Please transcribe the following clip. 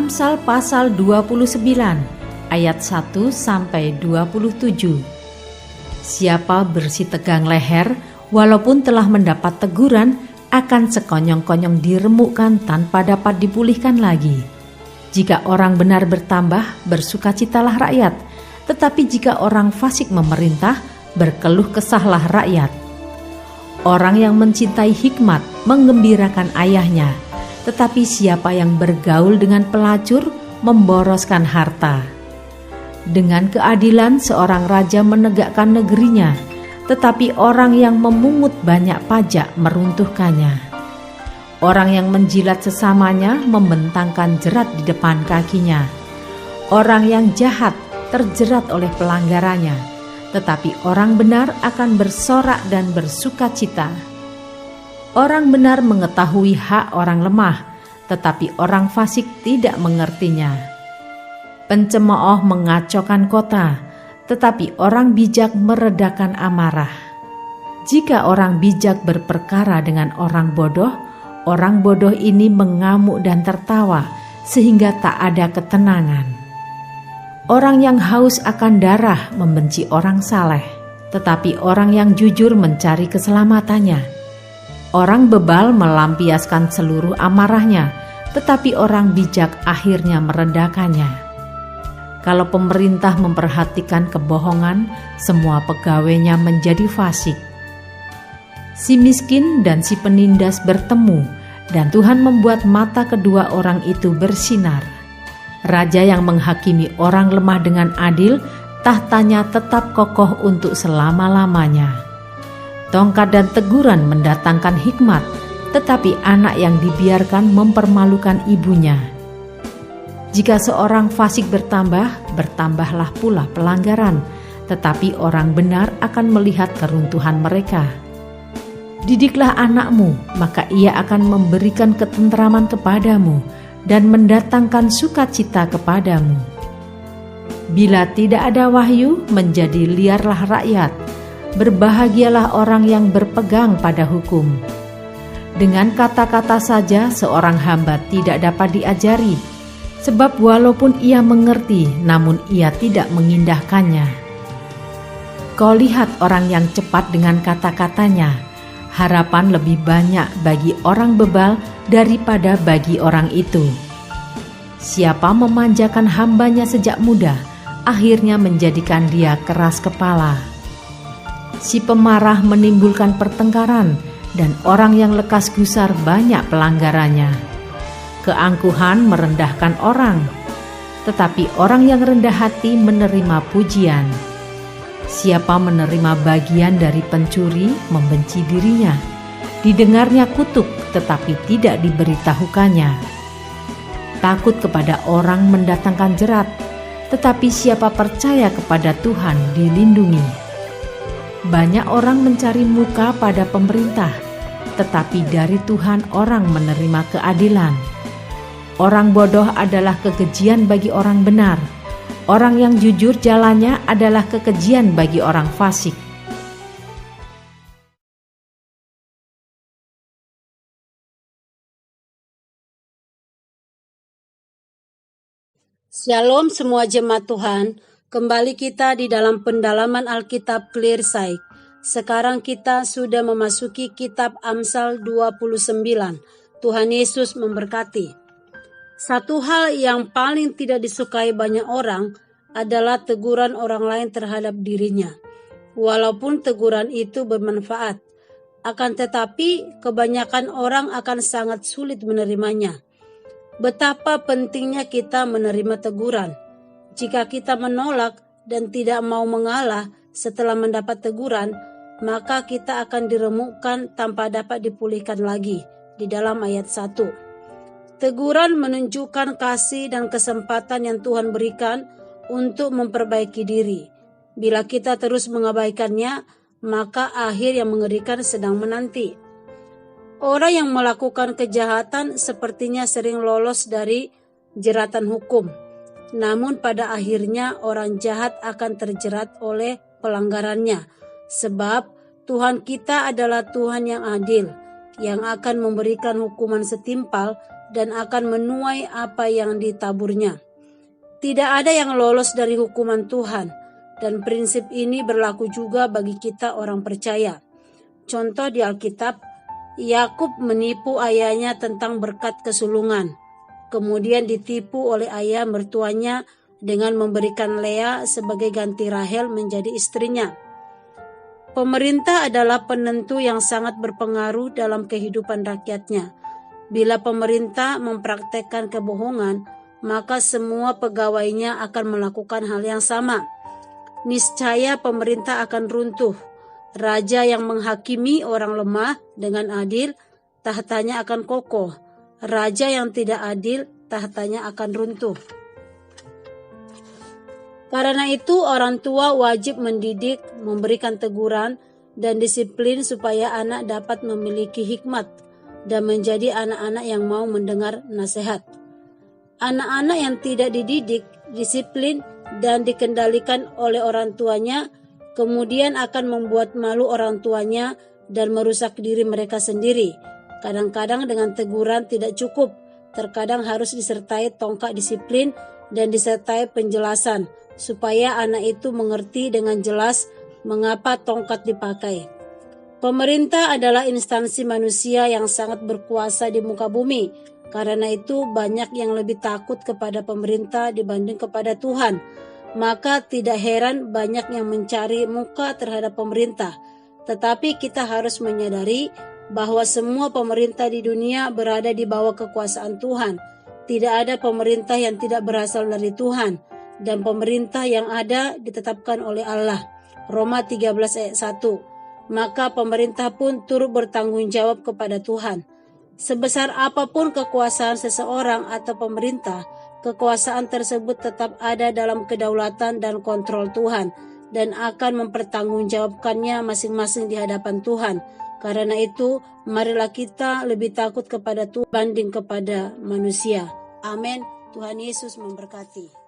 Amsal pasal 29 ayat 1 sampai 27. Siapa bersitegang leher walaupun telah mendapat teguran akan sekonyong-konyong diremukkan tanpa dapat dipulihkan lagi. Jika orang benar bertambah, bersukacitalah rakyat, tetapi jika orang fasik memerintah, berkeluh kesahlah rakyat. Orang yang mencintai hikmat menggembirakan ayahnya, tetapi siapa yang bergaul dengan pelacur memboroskan harta. Dengan keadilan seorang raja menegakkan negerinya, tetapi orang yang memungut banyak pajak meruntuhkannya. Orang yang menjilat sesamanya membentangkan jerat di depan kakinya. Orang yang jahat terjerat oleh pelanggarannya, tetapi orang benar akan bersorak dan bersukacita. Orang benar mengetahui hak orang lemah, tetapi orang fasik tidak mengertinya. Pencemooh mengacaukan kota, tetapi orang bijak meredakan amarah. Jika orang bijak berperkara dengan orang bodoh ini mengamuk dan tertawa, sehingga tak ada ketenangan. Orang yang haus akan darah membenci orang saleh, tetapi orang yang jujur mencari keselamatannya. Orang bebal melampiaskan seluruh amarahnya, tetapi orang bijak akhirnya meredakannya. Kalau pemerintah memperhatikan kebohongan, semua pegawainya menjadi fasik. Si miskin dan si penindas bertemu, dan Tuhan membuat mata kedua orang itu bersinar. Raja yang menghakimi orang lemah dengan adil, tahtanya tetap kokoh untuk selama-lamanya. Tongkat dan teguran mendatangkan hikmat, tetapi anak yang dibiarkan mempermalukan ibunya. Jika seorang fasik bertambah, bertambahlah pula pelanggaran, tetapi orang benar akan melihat keruntuhan mereka. Didiklah anakmu, maka ia akan memberikan ketentraman kepadamu dan mendatangkan sukacita kepadamu. Bila tidak ada wahyu, menjadi liarlah rakyat. Berbahagialah orang yang berpegang pada hukum. Dengan kata-kata saja seorang hamba tidak dapat diajari, sebab walaupun ia mengerti, namun ia tidak mengindahkannya. Kau lihat orang yang cepat dengan kata-katanya, harapan lebih banyak bagi orang bebal daripada bagi orang itu. Siapa memanjakan hambanya sejak muda, akhirnya menjadikan dia keras kepala. Si pemarah menimbulkan pertengkaran, dan orang yang lekas gusar banyak pelanggarannya. Keangkuhan merendahkan orang, tetapi orang yang rendah hati menerima pujian. Siapa menerima bagian dari pencuri membenci dirinya. Didengarnya kutuk, tetapi tidak diberitahukannya. Takut kepada orang mendatangkan jerat, tetapi siapa percaya kepada Tuhan dilindungi. Banyak orang mencari muka pada pemerintah, tetapi dari Tuhan orang menerima keadilan. Orang bodoh adalah kekejian bagi orang benar. Orang yang jujur jalannya adalah kekejian bagi orang fasik. Shalom semua jemaat Tuhan, kembali kita di dalam pendalaman Alkitab Clear Sight. Sekarang kita sudah memasuki kitab Amsal 29. Tuhan Yesus memberkati. Satu hal yang paling tidak disukai banyak orang adalah teguran orang lain terhadap dirinya. Walaupun teguran itu bermanfaat, akan tetapi kebanyakan orang akan sangat sulit menerimanya. Betapa pentingnya kita menerima teguran. Jika kita menolak dan tidak mau mengalah setelah mendapat teguran, maka kita akan diremukkan tanpa dapat dipulihkan lagi di dalam ayat 1. Teguran menunjukkan kasih dan kesempatan yang Tuhan berikan untuk memperbaiki diri. Bila kita terus mengabaikannya, maka akhir yang mengerikan sedang menanti. Orang yang melakukan kejahatan sepertinya sering lolos dari jeratan hukum. Namun pada akhirnya orang jahat akan terjerat oleh pelanggarannya. Sebab Tuhan kita adalah Tuhan yang adil, yang akan memberikan hukuman setimpal dan akan menuai apa yang ditaburnya. Tidak ada yang lolos dari hukuman Tuhan, dan prinsip ini berlaku juga bagi kita orang percaya. Contoh di Alkitab, Yakub menipu ayahnya tentang berkat kesulungan, kemudian ditipu oleh ayah mertuanya dengan memberikan Lea sebagai ganti Rahel menjadi istrinya. Pemerintah adalah penentu yang sangat berpengaruh dalam kehidupan rakyatnya. Bila pemerintah mempraktekkan kebohongan, maka semua pegawainya akan melakukan hal yang sama. Niscaya pemerintah akan runtuh. Raja yang menghakimi orang lemah dengan adil, tahtanya akan kokoh. Raja yang tidak adil, tahtanya akan runtuh. Karena itu orang tua wajib mendidik, memberikan teguran, dan disiplin supaya anak dapat memiliki hikmat dan menjadi anak-anak yang mau mendengar nasihat. Anak-anak yang tidak dididik, disiplin, dan dikendalikan oleh orang tuanya, kemudian akan membuat malu orang tuanya dan merusak diri mereka sendiri. Kadang-kadang dengan teguran tidak cukup, terkadang harus disertai tongkat disiplin dan disertai penjelasan, supaya anak itu mengerti dengan jelas mengapa tongkat dipakai. Pemerintah adalah instansi manusia yang sangat berkuasa di muka bumi. Karena itu banyak yang lebih takut kepada pemerintah dibanding kepada Tuhan. Maka tidak heran banyak yang mencari muka terhadap pemerintah. Tetapi kita harus menyadari bahwa semua pemerintah di dunia berada di bawah kekuasaan Tuhan. Tidak ada pemerintah yang tidak berasal dari Tuhan. Dan pemerintah yang ada ditetapkan oleh Allah. Roma 13 ayat 1. Maka pemerintah pun turut bertanggung jawab kepada Tuhan. Sebesar apapun kekuasaan seseorang atau pemerintah, kekuasaan tersebut tetap ada dalam kedaulatan dan kontrol Tuhan dan akan mempertanggungjawabkannya masing-masing di hadapan Tuhan. Karena itu, marilah kita lebih takut kepada Tuhan dibanding kepada manusia. Amin. Tuhan Yesus memberkati.